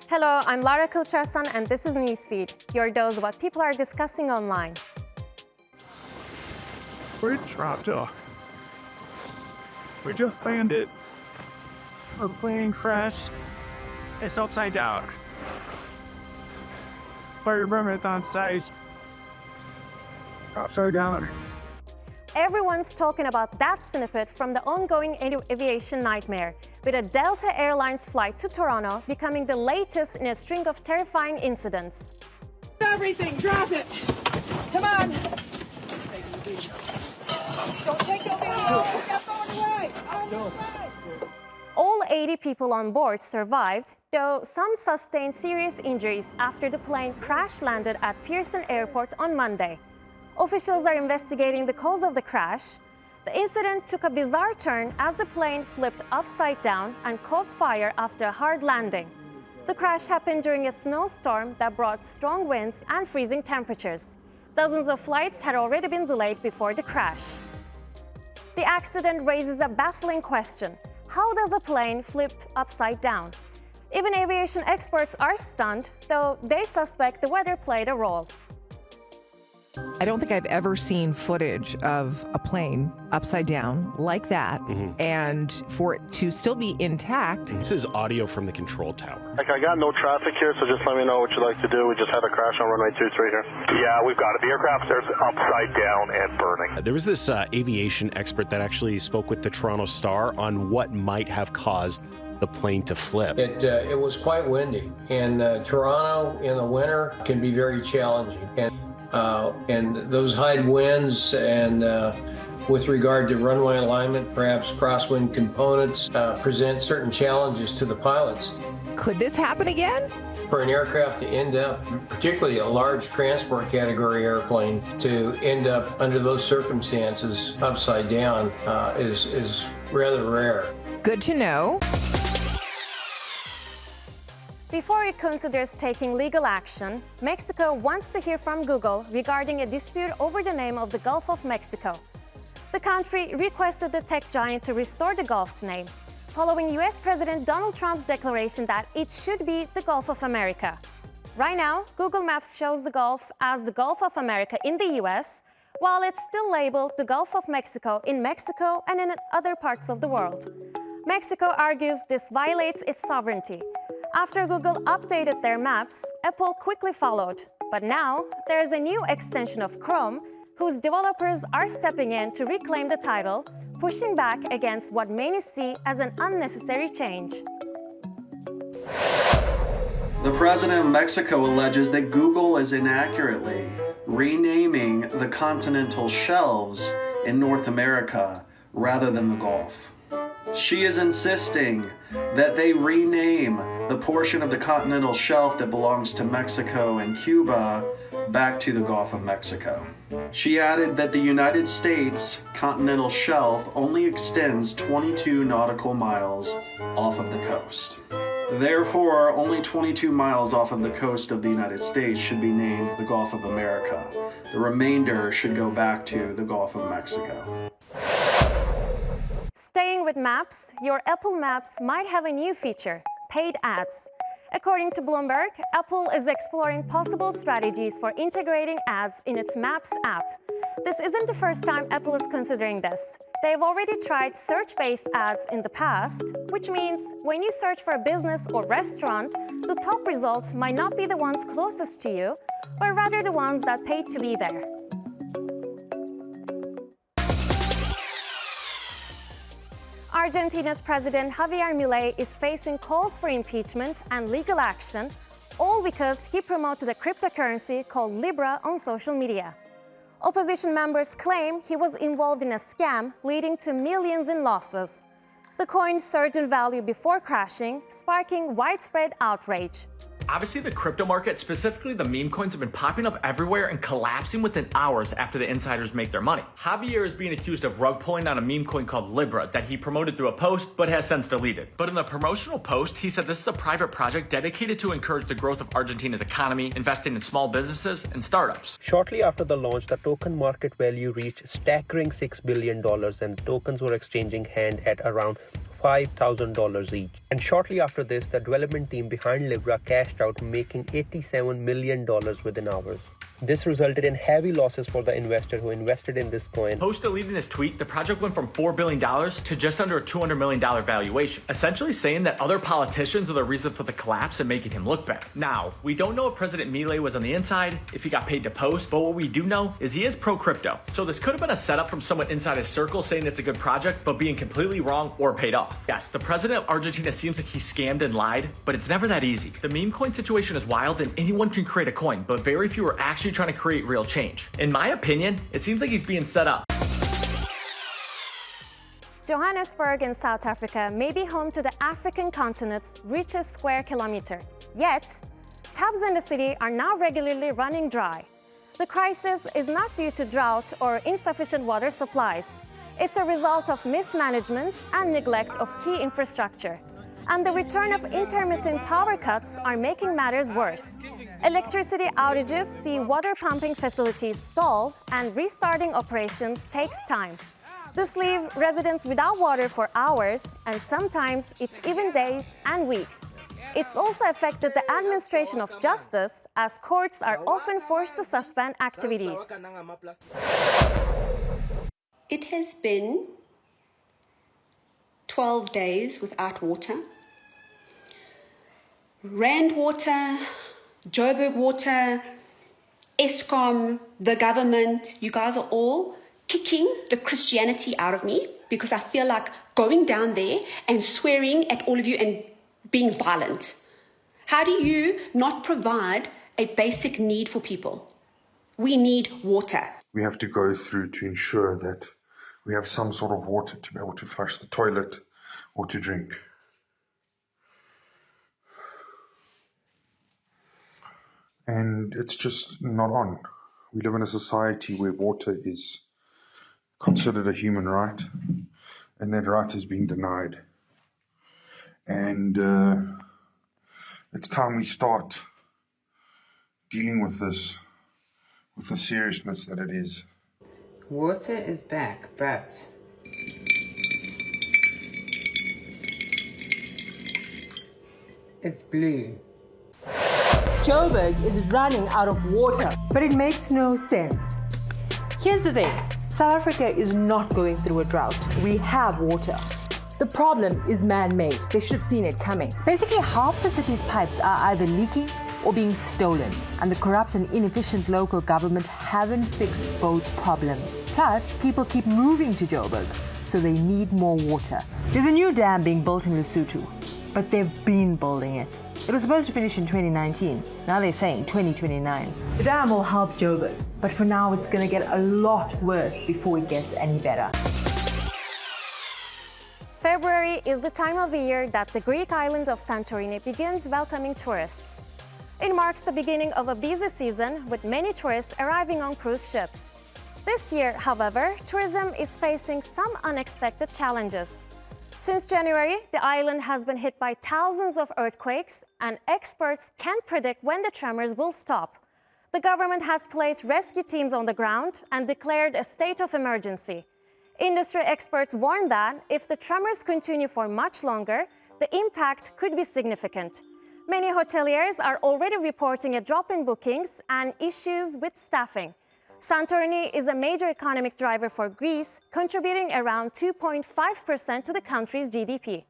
Hello, I'm Lara Kilcharsan, and this is Newsfeed, your dose of what people are discussing online. We're trapped off. We just landed. Our plane crashed. It's upside down. Fire permit on site. Upside down. Everyone's talking about that snippet from the ongoing aviation nightmare, with a Delta Airlines flight to Toronto becoming the latest in a string of terrifying incidents. Everything, drop it. Come on. Don't take your video. Step on the right. On the right. All 80 people on board survived, though some sustained serious injuries after the plane crash-landed at Pearson Airport on Monday. Officials are investigating the cause of the crash. The incident took a bizarre turn as the plane flipped upside down and caught fire after a hard landing. The crash happened during a snowstorm that brought strong winds and freezing temperatures. Dozens of flights had already been delayed before the crash. The accident raises a baffling question. How does a plane flip upside down? Even aviation experts are stunned, though they suspect the weather played a role. I don't think I've ever seen footage of a plane upside down like that, and for it to still be intact. This is audio from the control tower. I got no traffic here, so just let me know what you'd like to do. We just had a crash on runway 23 here. Yeah, we've got it. The aircraft is upside down and burning. There was this aviation expert that actually spoke with the Toronto Star on what might have caused the plane to flip. It was quite windy, and Toronto in the winter can be very challenging. And those high winds and with regard to runway alignment, perhaps crosswind components, present certain challenges to the pilots. Could this happen again? For an aircraft to end up, particularly a large transport category airplane, to end up under those circumstances upside down is rather rare. Good to know. Before it considers taking legal action, Mexico wants to hear from Google regarding a dispute over the name of the Gulf of Mexico. The country requested the tech giant to restore the Gulf's name, following US President Donald Trump's declaration that it should be the Gulf of America. Right now, Google Maps shows the Gulf as the Gulf of America in the US, while it's still labeled the Gulf of Mexico in Mexico and in other parts of the world. Mexico argues this violates its sovereignty. After Google updated their maps, Apple quickly followed. But now, there's a new extension of Chrome, whose developers are stepping in to reclaim the title, pushing back against what many see as an unnecessary change. The president of Mexico alleges that Google is inaccurately renaming the continental shelves in North America rather than the Gulf. She is insisting that they rename the portion of the continental shelf that belongs to Mexico and Cuba back to the Gulf of Mexico. She added that the United States continental shelf only extends 22 nautical miles off of the coast. Therefore, only 22 miles off of the coast of the United States should be named the Gulf of America. The remainder should go back to the Gulf of Mexico. Staying with Maps, your Apple Maps might have a new feature, paid ads. According to Bloomberg, Apple is exploring possible strategies for integrating ads in its Maps app. This isn't the first time Apple is considering this. They've already tried search-based ads in the past, which means when you search for a business or restaurant, the top results might not be the ones closest to you, but rather the ones that paid to be there. Argentina's President Javier Milei is facing calls for impeachment and legal action, all because he promoted a cryptocurrency called Libra on social media. Opposition members claim he was involved in a scam leading to millions in losses. The coin surged in value before crashing, sparking widespread outrage. Obviously, the crypto market, specifically the meme coins, have been popping up everywhere and collapsing within hours after the insiders make their money. Javier is being accused of rug pulling on a meme coin called Libra that he promoted through a post but has since deleted. But in the promotional post, he said this is a private project dedicated to encourage the growth of Argentina's economy, investing in small businesses and startups. Shortly after the launch, the token market value reached staggering $6 billion and tokens were exchanging hand at around $5,000 each. And shortly after this, the development team behind Libra cashed out, making $87 million within hours. This resulted in heavy losses for the investor who invested in this coin. Post deleting this tweet, the project went from $4 billion to just under a $200 million valuation, essentially saying that other politicians were the reason for the collapse and making him look bad. Now, we don't know if President Milei was on the inside, if he got paid to post, but what we do know is he is pro-crypto. So this could have been a setup from someone inside his circle saying it's a good project, but being completely wrong or paid off. Yes, the president of Argentina seems like he scammed and lied, but it's never that easy. The meme coin situation is wild and anyone can create a coin, but very few are actually trying to create real change. In my opinion, it seems like he's being set up. Johannesburg in South Africa may be home to the African continent's richest square kilometre. Yet, taps in the city are now regularly running dry. The crisis is not due to drought or insufficient water supplies. It's a result of mismanagement and neglect of key infrastructure. And the return of intermittent power cuts are making matters worse. Electricity outages see water pumping facilities stall, and restarting operations takes time. This leaves residents without water for hours, and sometimes it's even days and weeks. It's also affected the administration of justice, as courts are often forced to suspend activities. It has been 12 days without water. Rand Water, Joburg Water, Eskom, the government, you guys are all kicking the Christianity out of me because I feel like going down there and swearing at all of you and being violent. How do you not provide a basic need for people? We need water. We have to go through to ensure that we have some sort of water to be able to flush the toilet or to drink. And it's just not on. We live in a society where water is considered a human right, and that right is being denied. And it's time we start dealing with this with the seriousness that it is. Water is back, but it's blue. Joburg is running out of water, but it makes no sense. Here's the thing, South Africa is not going through a drought. We have water. The problem is man-made. They should have seen it coming. Basically, half the city's pipes are either leaking or being stolen, and the corrupt and inefficient local government haven't fixed both problems. Plus, people keep moving to Joburg, so they need more water. There's a new dam being built in Lesotho, but they've been building it. It was supposed to finish in 2019. Now they're saying 2029. The dam will help Joburg, but for now it's going to get a lot worse before it gets any better. February is the time of the year that the Greek island of Santorini begins welcoming tourists. It marks the beginning of a busy season with many tourists arriving on cruise ships. This year, however, tourism is facing some unexpected challenges. Since January, the island has been hit by thousands of earthquakes, and experts can't predict when the tremors will stop. The government has placed rescue teams on the ground and declared a state of emergency. Industry experts warn that if the tremors continue for much longer, the impact could be significant. Many hoteliers are already reporting a drop in bookings and issues with staffing. Santorini is a major economic driver for Greece, contributing around 2.5% to the country's GDP.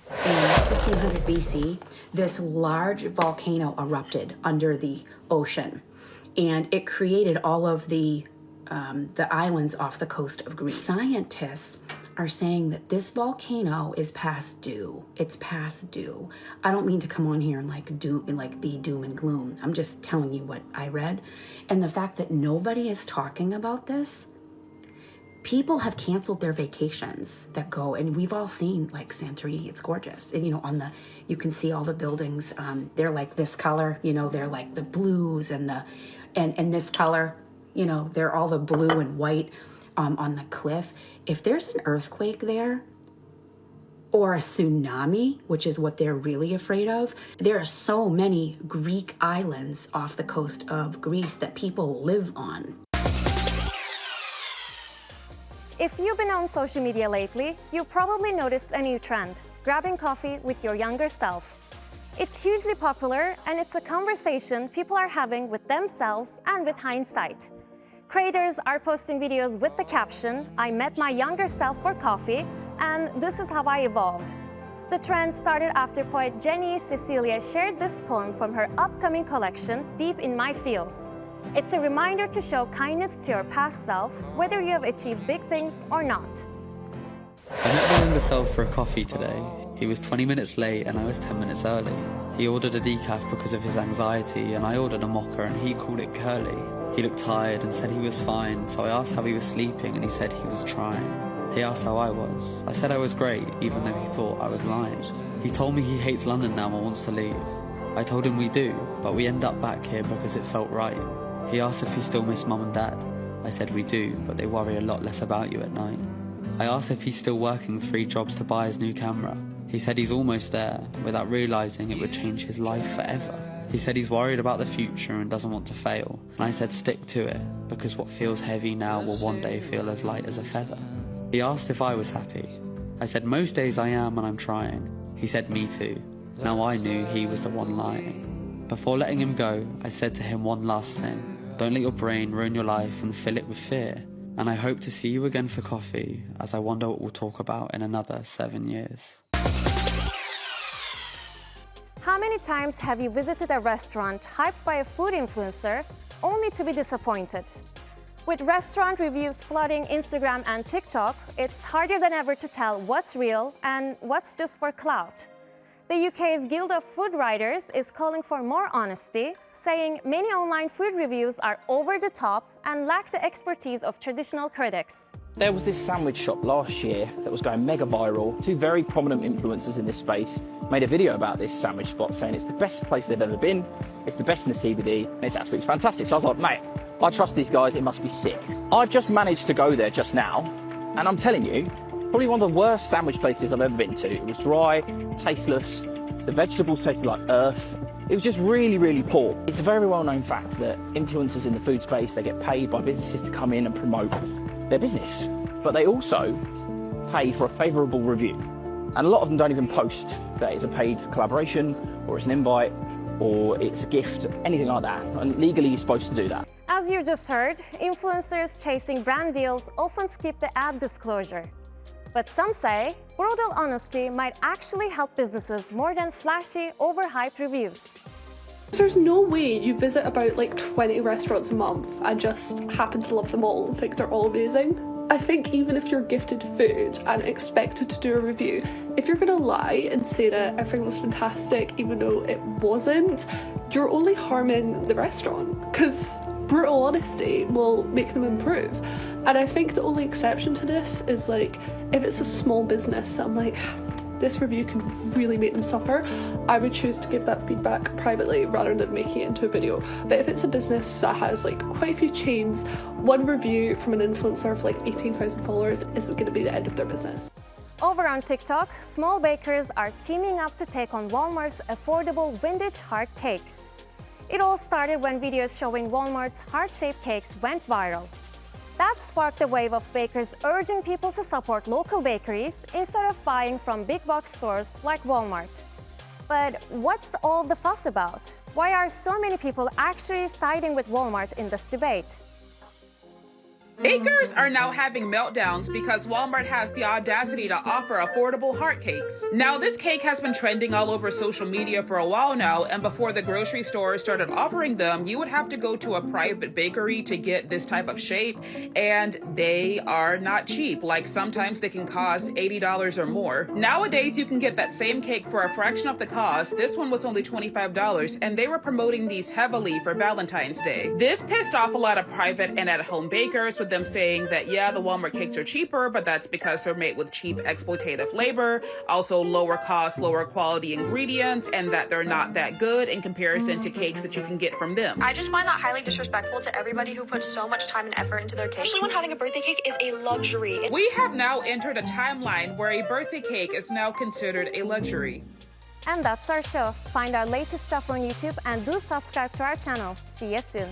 In 1500 BC, this large volcano erupted under the ocean, and it created all of the islands off the coast of Greece. Scientists are saying that this volcano is past due. It's past due. I don't mean to come on here and be doom and gloom. I'm just telling you what I read. And the fact that nobody is talking about this, people have canceled their vacations that go, and we've all seen like Santorini, it's gorgeous. And, you can see all the buildings, they're like this color, they're like the blues and this color, they're all the blue and white on the cliff. If there's an earthquake there, or a tsunami, which is what they're really afraid of, there are so many Greek islands off the coast of Greece that people live on. If you've been on social media lately, you've probably noticed a new trend, grabbing coffee with your younger self. It's hugely popular, and it's a conversation people are having with themselves and with hindsight. Creators are posting videos with the caption, "I met my younger self for coffee, and this is how I evolved." The trend started after poet Jenny Cecilia shared this poem from her upcoming collection, Deep in My Feels. It's a reminder to show kindness to your past self, whether you have achieved big things or not. I met my younger self for a coffee today. He was 20 minutes late and I was 10 minutes early. He ordered a decaf because of his anxiety, and I ordered a mocha and he called it curly. He looked tired and said he was fine, so I asked how he was sleeping and he said he was trying. He asked how I was. I said I was great, even though he thought I was lying. He told me he hates London now and wants to leave. I told him we do, but we end up back here because it felt right. He asked if he still missed Mum and Dad. I said we do, but they worry a lot less about you at night. I asked if he's still working 3 jobs to buy his new camera. He said he's almost there, without realising it would change his life forever. He said he's worried about the future and doesn't want to fail. And I said stick to it, because what feels heavy now will one day feel as light as a feather. He asked if I was happy. I said most days I am and I'm trying. He said me too. Now I knew he was the one lying. Before letting him go, I said to him one last thing. Don't let your brain ruin your life and fill it with fear. And I hope to see you again for coffee, as I wonder what we'll talk about in another 7 years. How many times have you visited a restaurant hyped by a food influencer only to be disappointed? With restaurant reviews flooding Instagram and TikTok, it's harder than ever to tell what's real and what's just for clout. The UK's Guild of Food Writers is calling for more honesty, saying many online food reviews are over the top and lack the expertise of traditional critics. There was this sandwich shop last year that was going mega viral. 2 very prominent influencers in this space made a video about this sandwich spot saying it's the best place they've ever been, it's the best in the CBD, and it's absolutely fantastic. So I was like, mate, I trust these guys, it must be sick. I've just managed to go there just now, and I'm telling you, probably one of the worst sandwich places I've ever been to. It was dry, tasteless, the vegetables tasted like earth. It was just really, really poor. It's a very well-known fact that influencers in the food space, they get paid by businesses to come in and promote their business, but they also pay for a favourable review. And a lot of them don't even post that it's a paid collaboration, or it's an invite, or it's a gift, anything like that. And legally you're supposed to do that. As you just heard, influencers chasing brand deals often skip the ad disclosure. But some say brutal honesty might actually help businesses more than flashy, overhyped reviews. There's no way you visit about like 20 restaurants a month and just happen to love them all and think they're all amazing. I think even if you're gifted food and expected to do a review, if you're gonna lie and say that everything was fantastic even though it wasn't, you're only harming the restaurant, because brutal honesty will make them improve. And I think the only exception to this is like if it's a small business, I'm like, this review can really make them suffer, I would choose to give that feedback privately rather than making it into a video. But if it's a business that has like quite a few chains, one review from an influencer of like 18,000 followers isn't going to be the end of their business. Over on TikTok, small bakers are teaming up to take on Walmart's affordable vintage heart cakes. It all started when videos showing Walmart's heart-shaped cakes went viral. That sparked a wave of bakers urging people to support local bakeries instead of buying from big box stores like Walmart. But what's all the fuss about? Why are so many people actually siding with Walmart in this debate? Bakers are now having meltdowns because Walmart has the audacity to offer affordable heart cakes. Now, this cake has been trending all over social media for a while now, and before the grocery stores started offering them, you would have to go to a private bakery to get this type of shape, and they are not cheap. Like, sometimes they can cost $80 or more. Nowadays, you can get that same cake for a fraction of the cost. This one was only $25, and they were promoting these heavily for Valentine's Day. This pissed off a lot of private and at-home bakers, with them saying that, yeah, the Walmart cakes are cheaper, but that's because they're made with cheap exploitative labor, also lower cost, lower quality ingredients, and that they're not that good in comparison to cakes that you can get from them. I just find that highly disrespectful to everybody who puts so much time and effort into their cake. Someone having a birthday cake is a luxury. We have now entered a timeline where a birthday cake is now considered a luxury. And that's our show. Find our latest stuff on YouTube and do subscribe to our channel. See you soon.